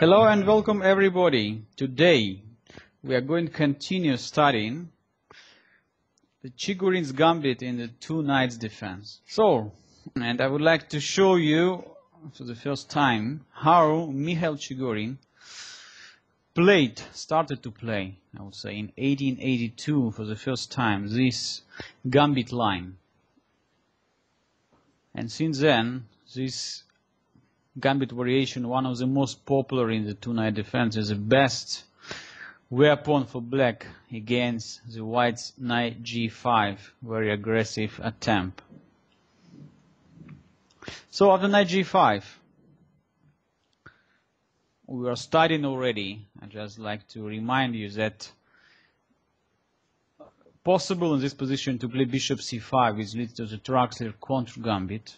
Hello and welcome everybody. Today we are going to continue studying the Chigorina Gambit in the two knights defense. And I would like to show you for the first time how Mikhail Chigorin started to play, I would say, in 1882 for the first time, this Gambit line. And since then, this Gambit variation, one of the most popular in the two-knight defense, is the best weapon for black against the white's knight g5, very aggressive attempt. So after knight g5, we are studying already. I just like to remind you that possible in this position to play bishop c5, which leads to the Traxler counter gambit.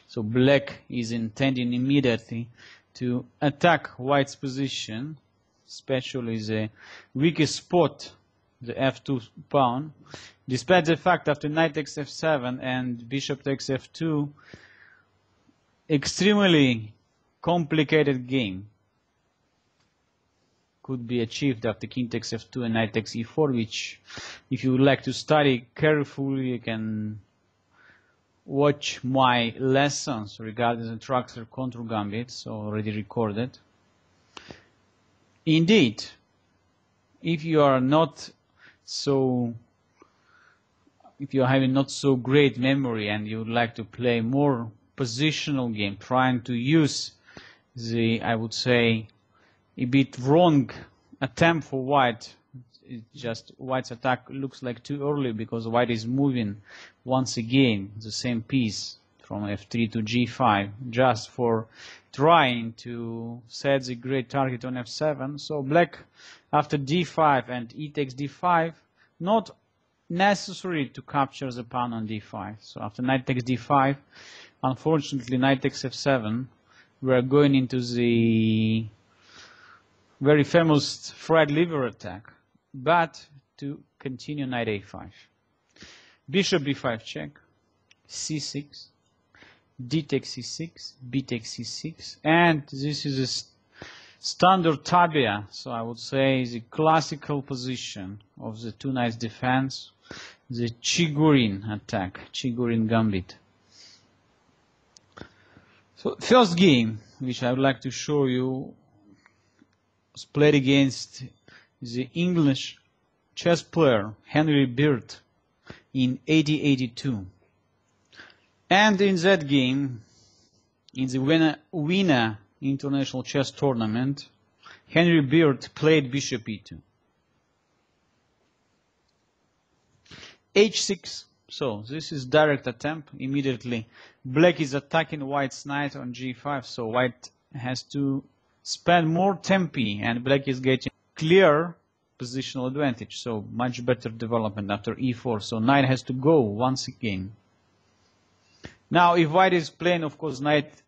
So black is intending immediately to attack white's position, especially the weakest spot, the f2 pawn, despite the fact after knight takes f7 and bishop takes f2, extremely complicated game could be achieved after king takes f2 and knight takes e4, which if you would like to study carefully, you can watch my lessons regarding the Traxler counter gambits already recorded. Indeed, if you are having not so great memory and you would like to play more positional game, trying to use the, I would say, a bit wrong attempt for white. It's just white's attack looks like too early because white is moving once again the same piece from f3 to g5 just for trying to set the great target on f7. So black after d5 and e takes d5, not necessary to capture the pawn on d5. So after knight takes d5, unfortunately knight takes f7, we are going into the very famous Fred Lever attack. But to continue knight a5, bishop b5 check, c6, d takes c6, b takes c6, and this is a standard tabia, so I would say the classical position of the two knights defense, the Chigorin attack, Chigorina Gambit. So first game, which I would like to show you, was played against the English chess player Henry Beard in 1882. And in that game, in the Vienna International Chess Tournament, Henry Beard played bishop e2. h6. So this is direct attempt. Immediately black is attacking white's knight on g5, so white has to spend more tempi and black is getting clear positional advantage, so much better development after e4. So knight has to go once again. Now if white is playing, of course, knight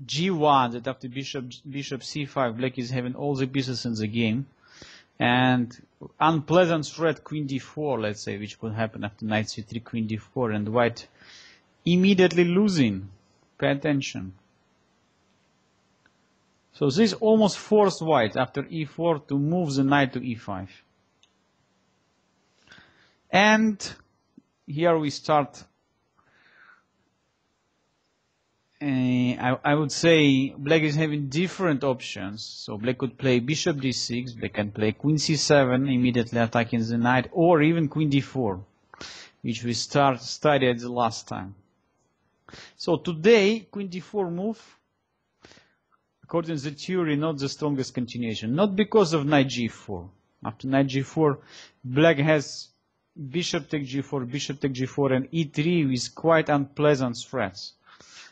g1, that after bishop c5, black is having all the pieces in the game, and unpleasant threat queen d4, let's say, which could happen after knight c3, queen d4, and white immediately losing. Pay attention. So this almost forced white after e4 to move the knight to e5. And here we start, I would say black is having different options. So black could play bishop d6, black can play queen c7, immediately attacking the knight, or even queen d4, which we studied the last time. So today, queen d4 move, according to the theory, not the strongest continuation. Not because of knight g4. After knight g4, black has bishop take g4, bishop take g4, and e3 with quite unpleasant threats.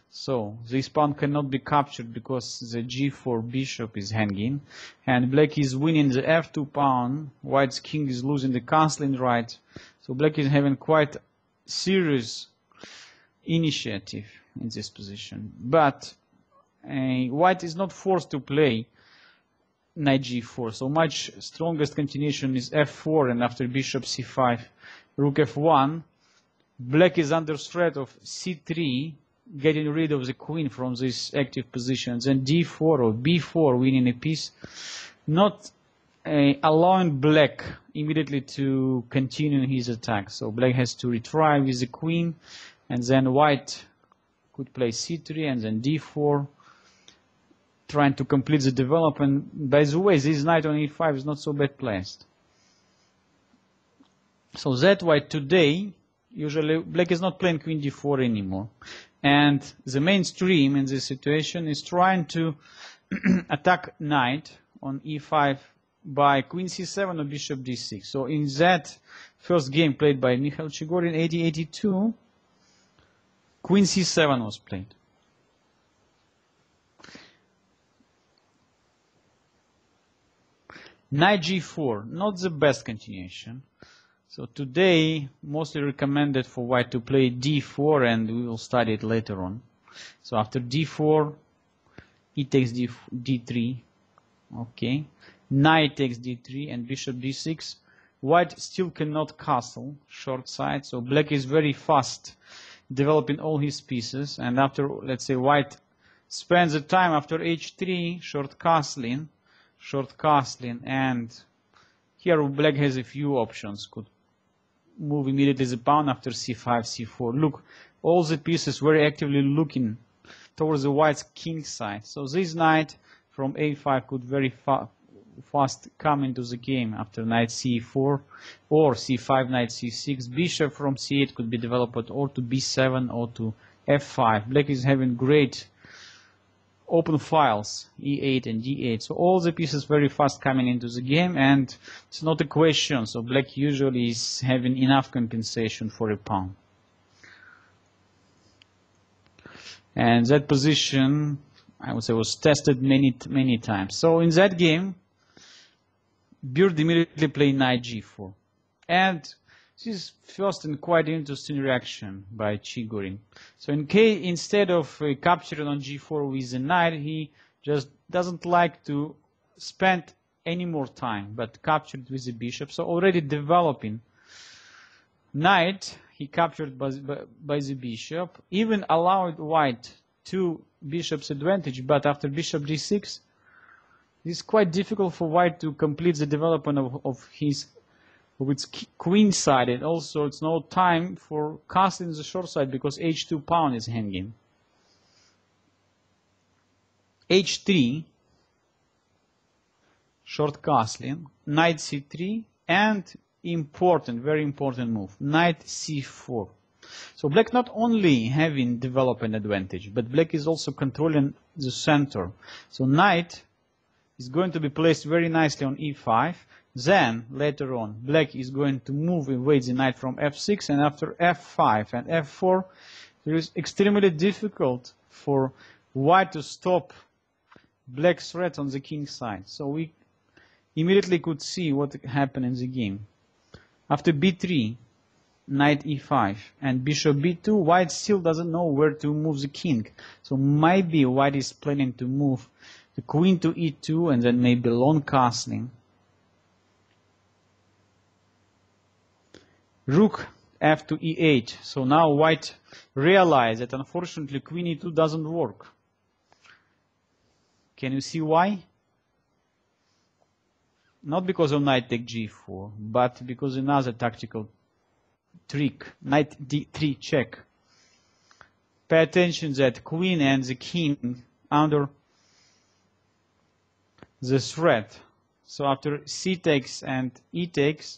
So this pawn cannot be captured because the g4 bishop is hanging, and black is winning the f2 pawn. White's king is losing the castling right. So black is having quite serious initiative in this position. But white is not forced to play knight g4. So much strongest continuation is f4, and after bishop c5, rook f1, black is under threat of c3, getting rid of the queen from this active position. Then d4 or b4, winning a piece, not allowing black immediately to continue his attack. So black has to retry with the queen, and then white could play c3 and then d4, trying to complete the development. By the way, this knight on e5 is not so bad placed. So that's why today, usually black is not playing queen d4 anymore. And the mainstream in this situation is trying to attack knight on e5 by queen c7 or bishop d6. So in that first game played by Mikhail Chigorin, 80-82, queen c7 was played. Knight g4, not the best continuation. So today, mostly recommended for white to play d4, and we will study it later on. So after d4, e takes d3, okay. Knight takes d3 and bishop d6. White still cannot castle, short side, so black is very fast developing all his pieces. And after, let's say, white spends the time after h3, short castling, and here black has a few options. Could move immediately the pawn after c5, c4. Look, all the pieces very actively looking towards the white's king side. So this knight from a5 could very fast come into the game after knight c4 or c5, knight c6. Bishop from c8 could be developed or to b7 or to f5. Black is having great open files, e8 and d8. So all the pieces very fast coming into the game, and it's not a question. So black usually is having enough compensation for a pawn. And that position, I would say, was tested many times. So in that game, Bird immediately played knight g4. And this is first and quite interesting reaction by Chigorin. So instead of capturing on g4 with the knight, he just doesn't like to spend any more time, but captured with the bishop. So already developing knight, he captured by the bishop, even allowed white 2 bishops advantage, but after bishop d6, it's quite difficult for white to complete the development of its queen side, and also it's no time for castling the short side because h2 pawn is hanging. h3, short castling, knight c3, and very important move, knight c4. So black not only having development advantage, but black is also controlling the center. So knight is going to be placed very nicely on e5. Then, later on, black is going to move away the knight from f6, and after f5 and f4, it is extremely difficult for white to stop black's threat on the king side. So we immediately could see what happened in the game. After b3, knight e5, and bishop b2, white still doesn't know where to move the king. So maybe white is planning to move the queen to e2, and then maybe long castling. Rook f to e8. So now white realized that unfortunately queen e2 doesn't work. Can you see why? Not because of knight take g4, but because another tactical trick, knight d3 check. Pay attention that queen and the king under the threat. So after c takes and e takes,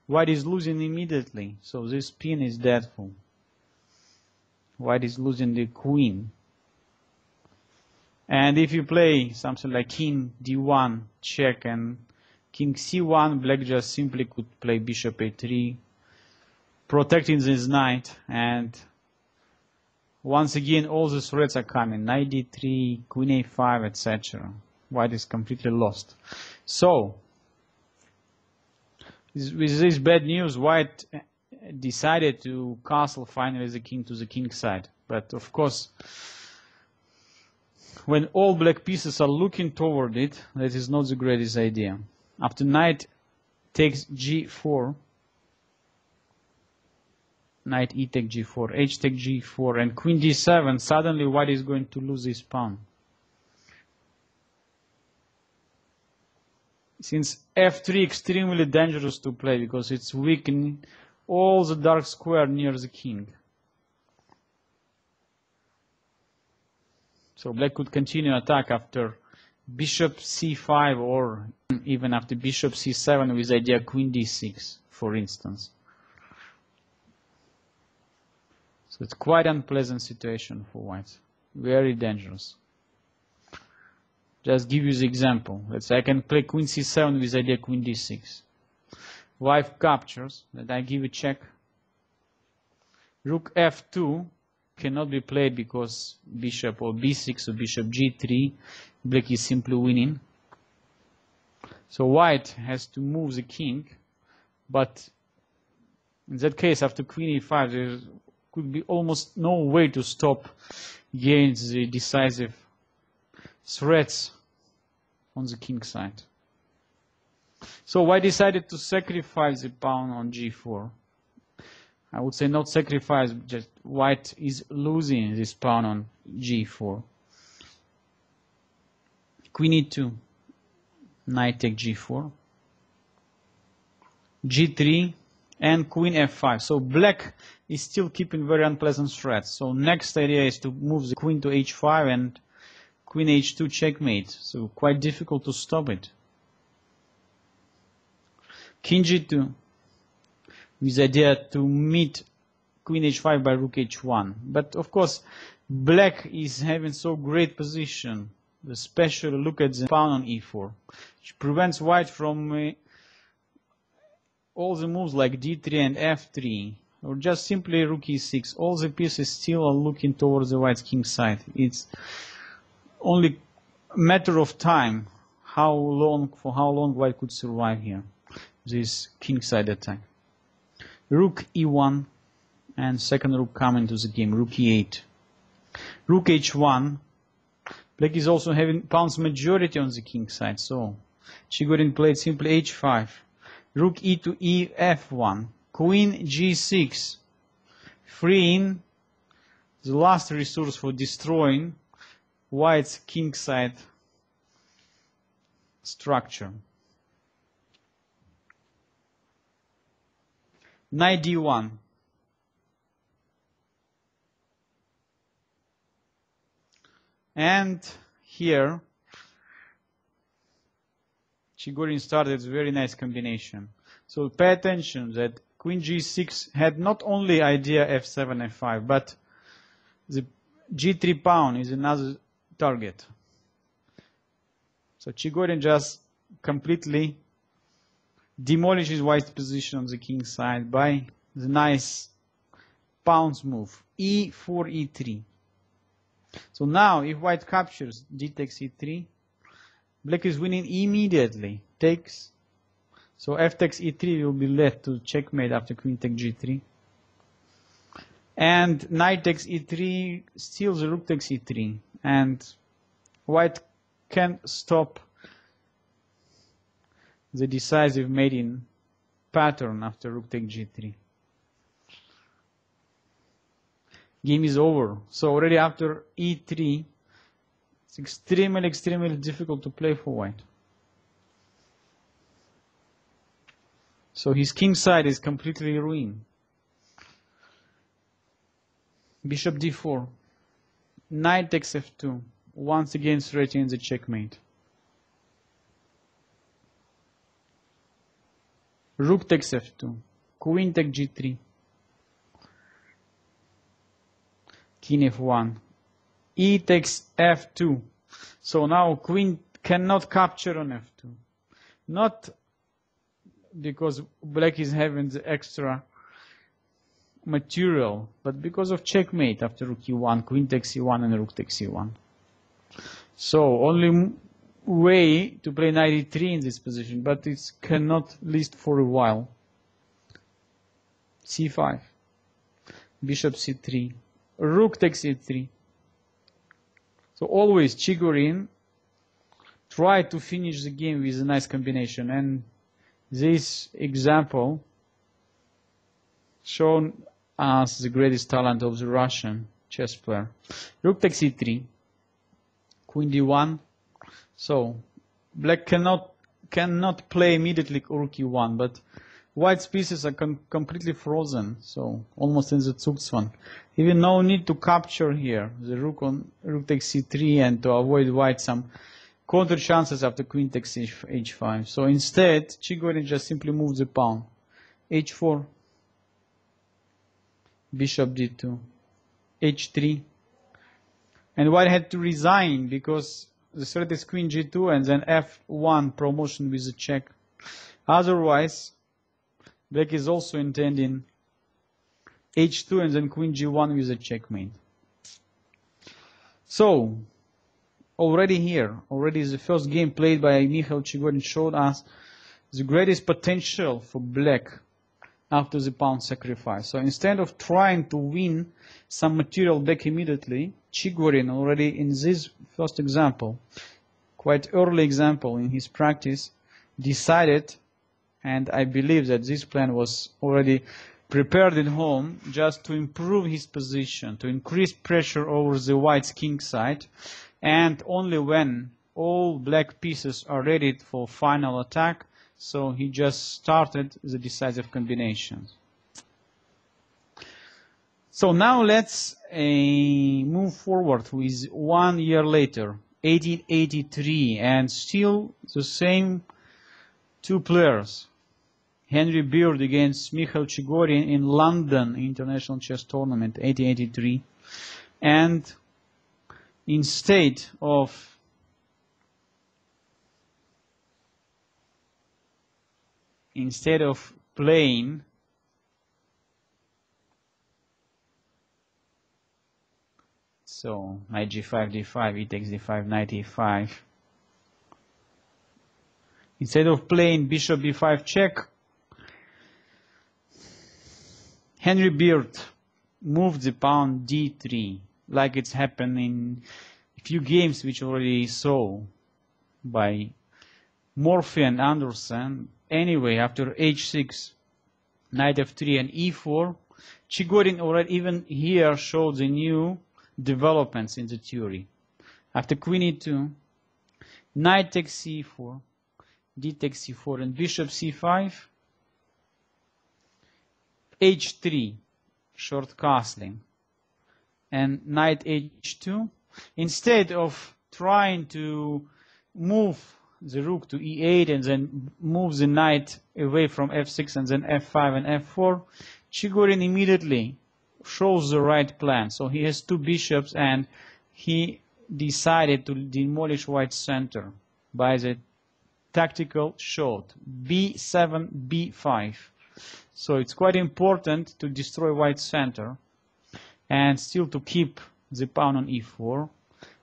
white is losing immediately. So this pin is deadful. White is losing the queen. And if you play something like king d1 check and king c1, black just simply could play bishop a3, protecting this knight. And once again, all the threats are coming. Knight d3, queen a5, etc. White is completely lost. So, with this bad news, white decided to castle finally the king to the king side. But of course, when all black pieces are looking toward it, that is not the greatest idea. After knight takes g4, knight e take g4, h take g4, and queen d7, suddenly white is going to lose his pawn. Since f3 extremely dangerous to play because it's weakening all the dark square near the king. So black could continue attack after bishop c5 or even after bishop c7 with idea queen d6, for instance. So it's quite unpleasant situation for white. Very dangerous. Just give you the example. Let's say I can play queen c7 with idea queen d6. White captures, then I give a check. Rook f2 cannot be played because bishop or b6 or bishop g3, black is simply winning. So white has to move the king, but in that case after queen e5 there could be almost no way to stop against the decisive threats on the king side. So white decided to sacrifice the pawn on g4. I would say not sacrifice, just white is losing this pawn on g4. Queen e2, knight take g4, g3, and queen f5. So black is still keeping very unpleasant threats. So next idea is to move the queen to h5 and queen h2 checkmate. So quite difficult to stop it. King g2 with the idea to meet queen h5 by rook h1. But of course black is having so great position, especially look at the pawn on e4, which prevents white from all the moves like d3 and f3, or just simply rook e6. All the pieces still are looking towards the white king side. It's only a matter of time for how long white could survive here, this king side attack. Rook e1 and second rook come into the game, rook e8. Rook h1, black is also having pawn's majority on the king side, so Chigorin played simply h5. Rook e to e f1, queen g6, freeing the last resource for destroying white's king side structure. Knight d1. And here Chigorin started a very nice combination. So pay attention that queen g6 had not only idea f7, f5, but the g3 pawn is another target. So Chigorin just completely demolishes white's position on the king side by the nice pawn's move, e4, e3. So now if white captures d takes e3, black is winning immediately. Takes. So f takes e3 will be led to checkmate after queen takes g3. And knight takes e3, still the rook takes e3. And white can stop the decisive mating pattern after rook takes g3. Game is over. So already after e3, it's extremely difficult to play for white. So his king side is completely ruined. Bishop d4. Knight takes f2. Once again threatening the checkmate. Rook takes f2. Queen takes g3. King f1. E takes f2. So now queen cannot capture on f2. Not because black is having the extra material, but because of checkmate after rook e1, queen takes e1 and rook takes e1. So only way to play knight e3 in this position, but it cannot last for a while. c5, bishop c3, rook takes e3. So always Chigorin try to finish the game with a nice combination, and this example shown as the greatest talent of the Russian chess player. Rook takes e3, queen d1. So black cannot play immediately rook e1, but white's pieces are completely frozen, so almost in the Zugzwang. Even no need to capture here the rook takes c3 and to avoid white some counter chances after queen takes h5. So instead, Chigorin just simply moves the pawn. h4, bishop d2, h3, and white had to resign because the threat is queen g2 and then f1 promotion with a check. Otherwise, black is also intending h2 and then queen g1 with a checkmate. So, already the first game played by Mikhail Chigorin showed us the greatest potential for black after the pawn sacrifice. So instead of trying to win some material back immediately, Chigorin already in this first example, quite early example in his practice, decided, and I believe that this plan was already prepared at home, just to improve his position, to increase pressure over the white's king side, and only when all black pieces are ready for final attack, so he just started the decisive combinations. So now let's move forward with 1 year later, 1883, and still the same two players. Henry Beard against Mikhail Chigorin in London International Chess Tournament, 1883. And instead of playing so knight g5, d5, e takes d5, knight e5. Instead of playing bishop b5 check, Henry Beard moved the pawn d3, like it's happened in a few games which already saw by Morphy and Anderson. Anyway, after h6, knight f3 and e4, Chigorin already even here showed the new developments in the theory. After queen e2, knight takes c4, d takes c4, and bishop c5, h3, short castling, and knight h2. Instead of trying to move the rook to e8 and then move the knight away from f6 and then f5 and f4, Chigorin immediately shows the right plan. So he has two bishops and he decided to demolish white's center by the tactical shot b7, b5. So it's quite important to destroy white's center and still to keep the pawn on e4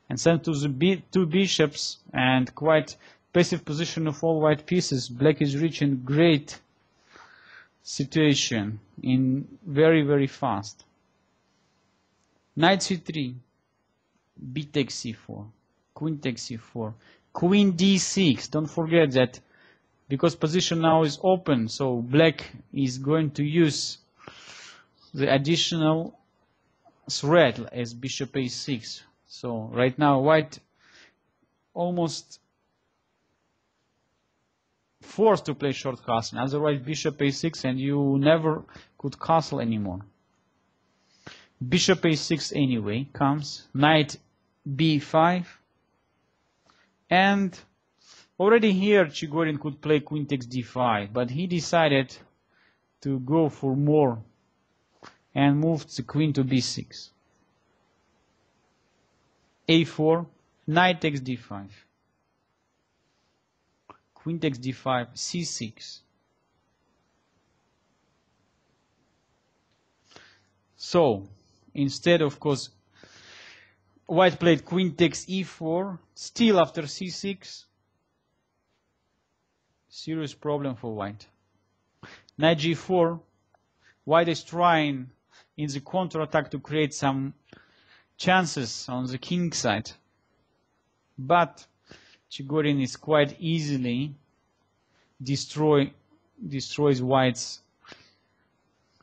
and send to the two bishops and quite passive position of all white pieces. Black is reaching great situation in very, very fast. Knight c3, b takes c4, queen takes c4, queen d6. Don't forget that because position now is open, so black is going to use the additional threat as bishop a6. So right now white almost forced to play short castle, otherwise bishop a6 and you never could castle anymore. Bishop a6 anyway comes, knight b5, and already here Chigorin could play queen takes d5, but he decided to go for more and moved the queen to b6. a4, knight takes d5, queen takes d5, c6. So instead, of course, white played queen takes e4, still after c6, serious problem for white. Knight g4, white is trying in the counter-attack to create some chances on the king side, but Chigorin is quite easily destroys white's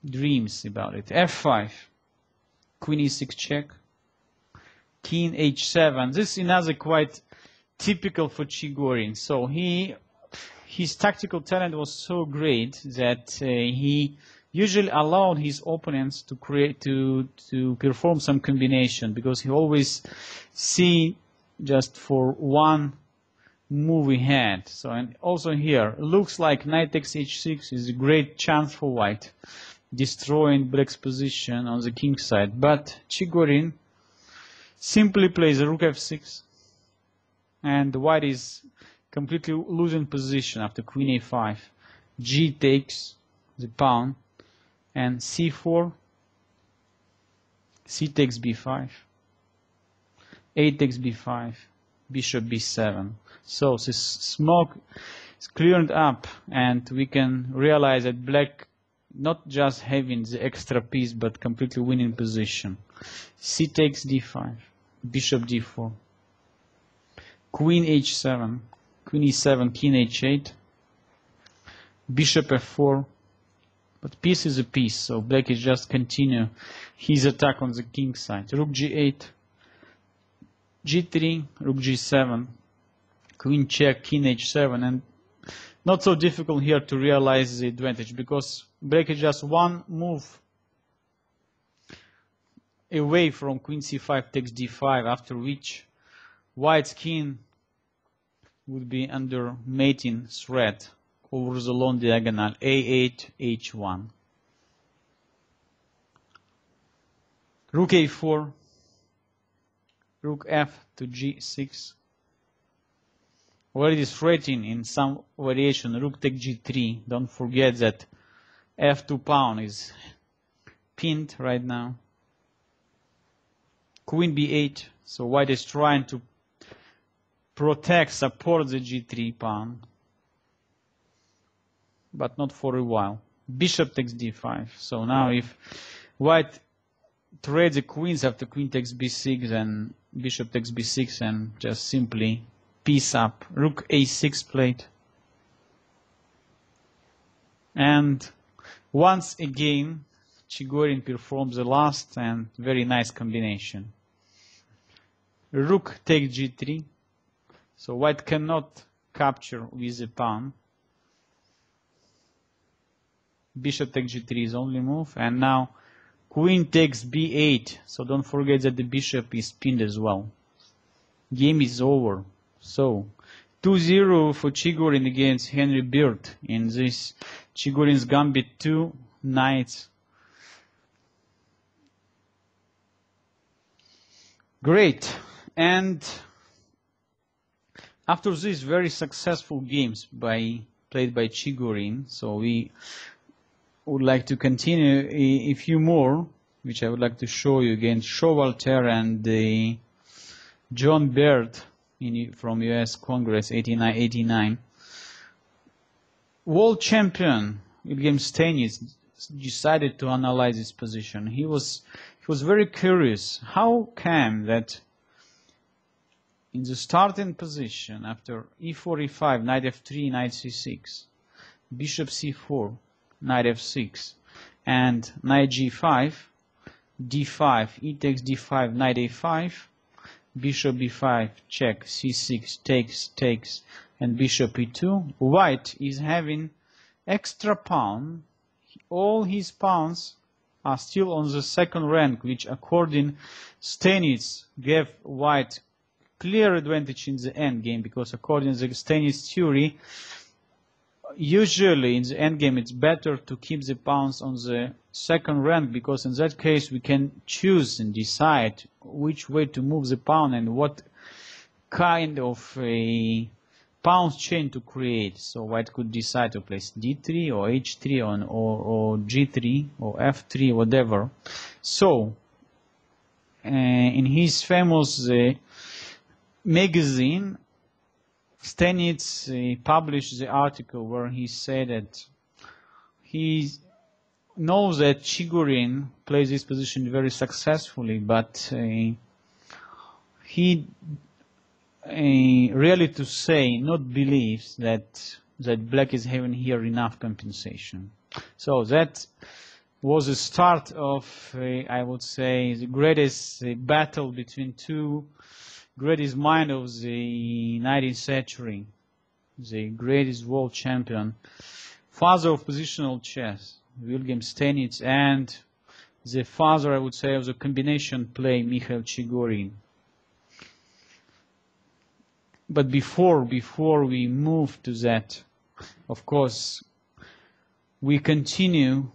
dreams about it. F5, Queen E6 check, King H7. This is another quite typical for Chigorin. So his tactical talent was so great that he usually allowed his opponents to perform some combination, because he always see just for one move ahead. So, and also here looks like knight takes h6 is a great chance for white, destroying black's position on the king side. But Chigorin simply plays rook f6, and white is completely losing position after queen a5. G takes the pawn, and c4, c takes b5, a takes b5, bishop b7. So this smoke is cleared up, and we can realize that black not just having the extra piece, but completely winning position. C takes d5, bishop d4, queen h7, queen e7, king h8, bishop f4. But piece is a piece, so black is just continue his attack on the king side. Rook g8, g3, rook g7, queen check, king h7, and not so difficult here to realize the advantage, because black is just one move away from queen c5 takes d5, after which white's king would be under mating threat over the long diagonal a8, h1. Rook a4, rook f to g6. Already threatening in some variation, rook take g3. Don't forget that f2 pawn is pinned right now. Queen b8, so white is trying to protect, support the g3 pawn, but not for a while. Bishop takes d5. So now if white trades the queens after queen takes b6, and bishop takes b6, and just simply piece up. Rook a6 played. And once again, Chigorin performs the last and very nice combination. Rook takes g3. So white cannot capture with the pawn. Bishop takes g3 is only move, and now queen takes b8. So don't forget that the bishop is pinned as well. Game is over. So 2-0 for Chigorin against Henry Bird in this Chigorin's Gambit 2 nights. Great. And after these very successful games played by Chigorin, so we would like to continue a few more, which I would like to show you against Showalter and John Baird from US Congress 89-89. World champion William Stannis decided to analyze his position. He was very curious. How come that in the starting position after e4, e5, knight f3, knight c6, bishop c4, knight f6, and knight g5, d5, e takes d5, knight a5, bishop b5, check, c6, takes, and bishop e2, white is having extra pawn. All his pawns are still on the second rank, which according Stannis gave white clear advantage in the endgame, because according to the Stannis theory, usually in the endgame it's better to keep the pawns on the second rank, because in that case we can choose and decide which way to move the pawn and what kind of a pawn chain to create. So white could decide to place d3 or h3 or g3 or f3, whatever. So in his famous magazine, Stannis published the article where he said that he knows that Chigorin plays this position very successfully, but he really to say not believes that black is having here enough compensation. So that was the start of, I would say, the greatest battle between two greatest mind of the 19th century, the greatest world champion, father of positional chess, Wilhelm Steinitz, and the father, I would say, of the combination play, Mikhail Chigorin. But before we move to that, of course, we continue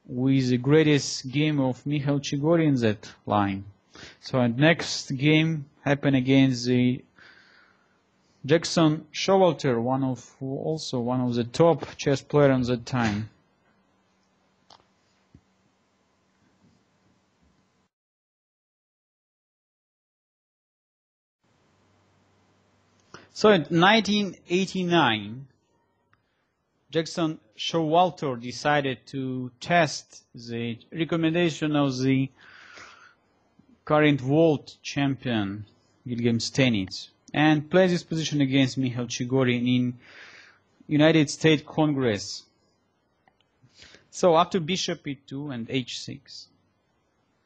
with the greatest game of Mikhail Chigorin in that line. So the next game happened against the Jackson Showalter, also one of the top chess players at that time. So in 1989, Jackson Showalter decided to test the recommendation of the current world champion, Wilhelm Steinitz, and play this position against Mikhail Chigorin in United States Congress. So after bishop e2 and h6,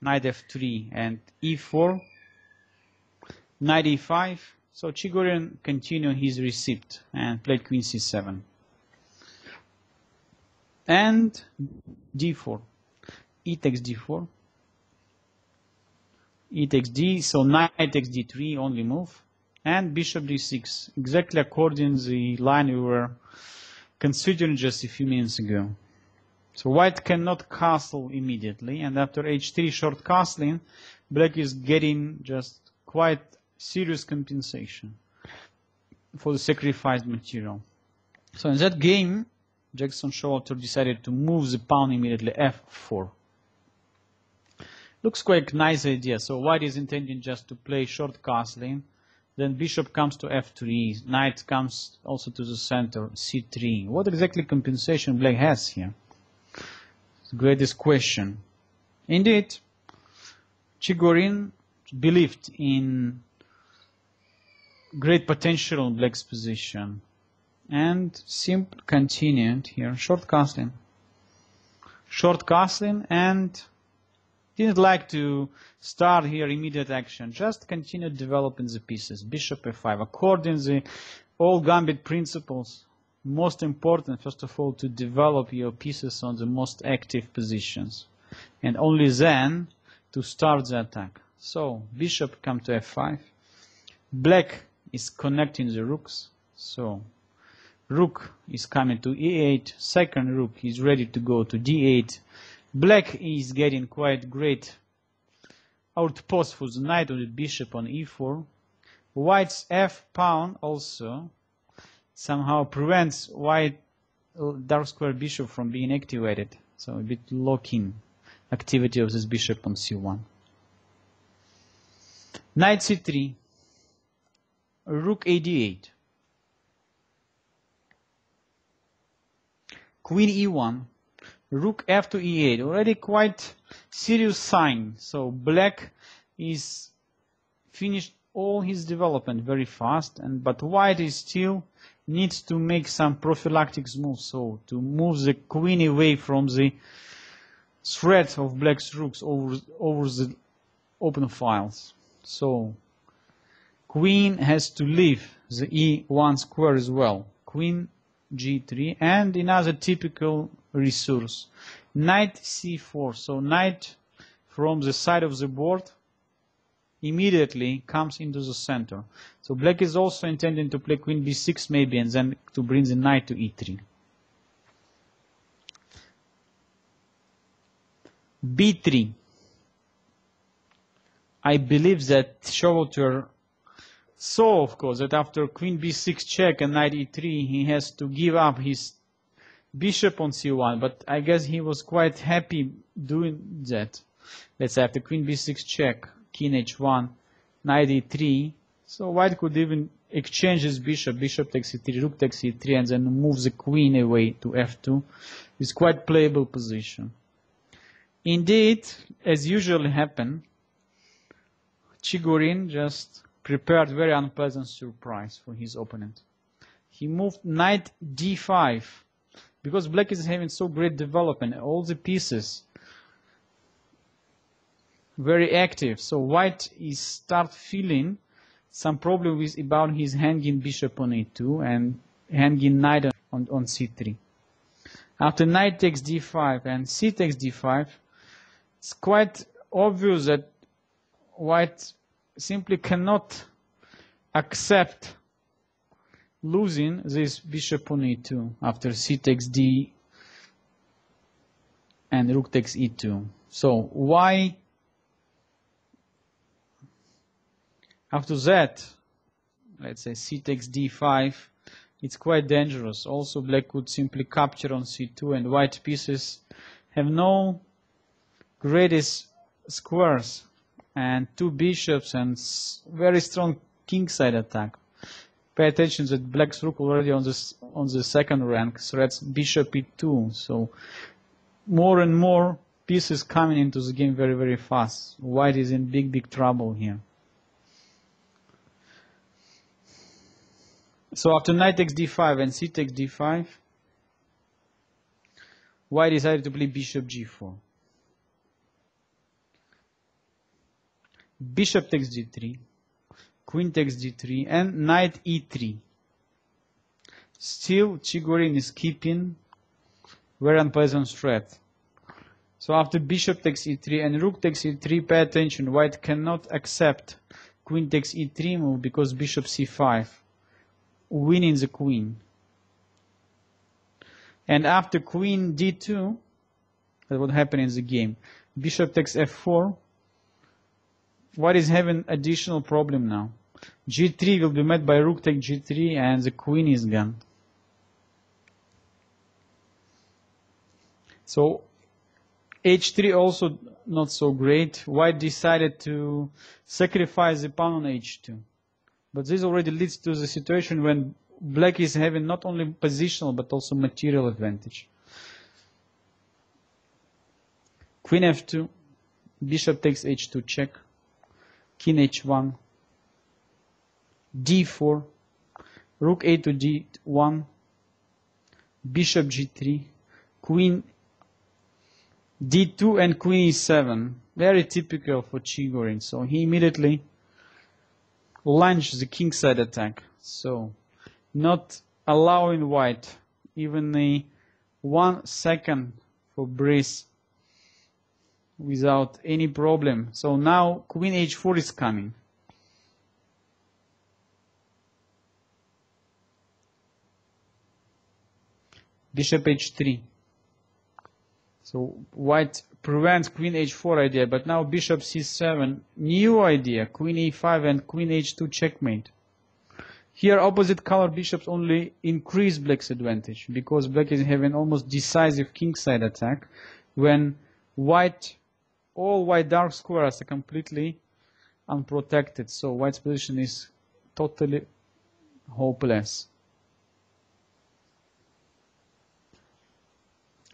knight f3 and e4, knight e5, so Chigorin continued his receipt and played queen c7. And d4, e takes d4, e takes d, so knight takes d3, only move, and bishop d6, exactly according to the line we were considering just a few minutes ago. So white cannot castle immediately, and after h3 short castling, black is getting just quite serious compensation for the sacrificed material. So in that game, Jackson Showalter decided to move the pawn immediately f4. Looks quite nice idea. So white is intending just to play short castling. Then bishop comes to f3. Knight comes also to the center, c3. What exactly compensation black has here? It's the greatest question. Indeed, Chigorin believed in great potential in black's position. And simply continued here, short castling, and didn't like to start here immediate action, just continued developing the pieces. Bishop f5, according to the all Gambit principles, most important, first of all, to develop your pieces on the most active positions, and only then to start the attack. So bishop come to f5, black is connecting the rooks, so rook is coming to e8, second rook is ready to go to d8. Black is getting quite great outpost for the knight or the bishop on e4. White's f pawn also somehow prevents white dark square bishop from being activated. So a bit lock-in activity of this bishop on c1. Knight c3, rook a d8. Queen e1, rook f to e8, already quite serious sign. So black is finished all his development very fast, but white is still needs to make some prophylactic moves, so to move the queen away from the threat of black's rooks over the open files. So queen has to leave the e1 square as well. Queen g3, and another typical resource, knight c4. So knight from the side of the board immediately comes into the center. So black is also intending to play queen b6 maybe, and then to bring the knight to e3. b3. I believe that Showalter saw, of course, that after queen b6 check and knight e3, he has to give up his bishop on c1, but I guess he was quite happy doing that. Let's say after queen b6 check, king h1, knight e3, so white could even exchange his bishop, bishop takes e3, rook takes e3, and then move the queen away to f2. It's quite playable position. Indeed, as usually happen, Chigorin just prepared very unpleasant surprise for his opponent. He moved knight d5 because black is having so great development. All the pieces very active. So white is start feeling some problem with about his hanging bishop on e2 and hanging knight on c3. After knight takes d5 and c takes d5, it's quite obvious that white simply cannot accept losing this bishop on e2 after c takes d and rook takes e2. So why after that, let's say c takes d5, it's quite dangerous. Also black could simply capture on c2 and white pieces have no greatest squares and two bishops and very strong kingside attack. Pay attention that black's rook already on the second rank threats bishop e2. So more and more pieces coming into the game very, very fast. White is in big trouble here. So after knight takes d5 and c takes d5, white decided to play bishop g4. Bishop takes d3, queen takes d3, and knight e3. Still, Chigorin is keeping very unpleasant threat. So after bishop takes e3 and rook takes e3, pay attention, white cannot accept queen takes e3 move because bishop c5, winning the queen. And after queen d2, that's what happened in the game. Bishop takes f4. White is having additional problem now. g3 will be met by rook take g3 and the queen is gone. So h3 also not so great. White decided to sacrifice the pawn on h2. But this already leads to the situation when black is having not only positional but also material advantage. Queen f2, bishop takes h2 check, king h1, d4, rook a to d1, bishop g3, queen d2 and queen e7. Very typical for Chigorin. So he immediately launched the kingside attack. So not allowing white even a 1 second for breeze without any problem. So now queen h4 is coming. Bishop h3. So white prevents queen h4 idea, but now bishop c7, new idea, queen e5 and queen h2 checkmate. Here opposite color bishops only increase black's advantage because black is having almost decisive kingside attack when all white dark squares are completely unprotected. So white's position is totally hopeless.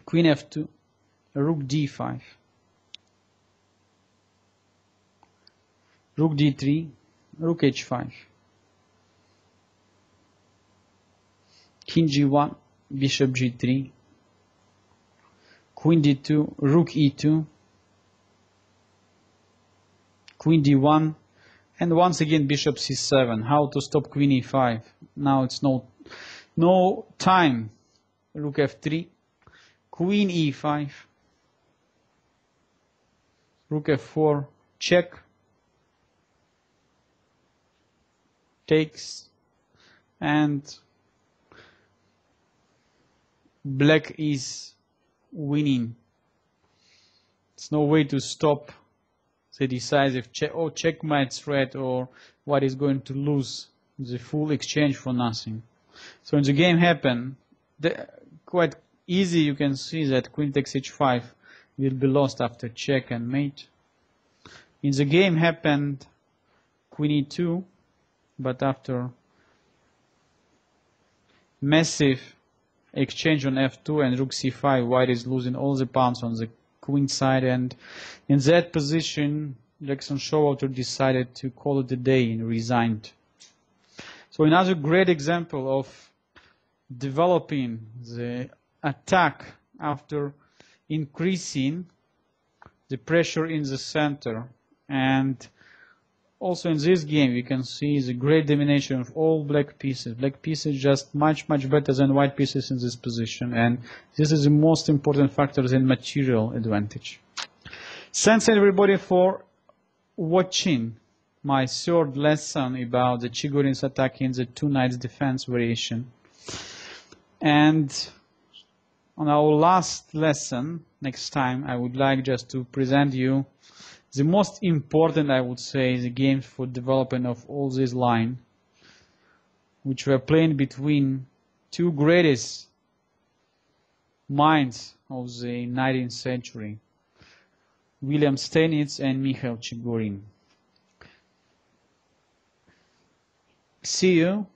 Queen f2, rook d5, rook d3, rook h5, king g1, bishop g3, queen d2, rook e2, queen d1, and once again bishop c7. How to stop queen e5? Now it's no time. Rook f3, queen e5, rook f4, check, takes, and black is winning. There's no way to stop the decisive checkmate threat, or what is going to lose the full exchange for nothing. So when the game happened, quite easy you can see that queen takes h5 will be lost after check and mate. In the game happened queen e2, but after massive exchange on f2 and rook c5, white is losing all the pawns on the queen side, and in that position Jackson Showalter decided to call it a day and resigned. So another great example of developing the attack after increasing the pressure in the center And also in this game you can see the great domination of all black pieces. Black pieces just much better than white pieces in this position, and this is the most important factor in material advantage. Thanks everybody for watching my third lesson about the Chigorin's attack in the two knights defense variation. And on our last lesson, next time, I would like just to present you the most important, I would say, the games for development of all this line, which were played between two greatest minds of the 19th century, William Steinitz and Mikhail Chigorin. See you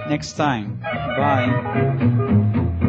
next time. Bye.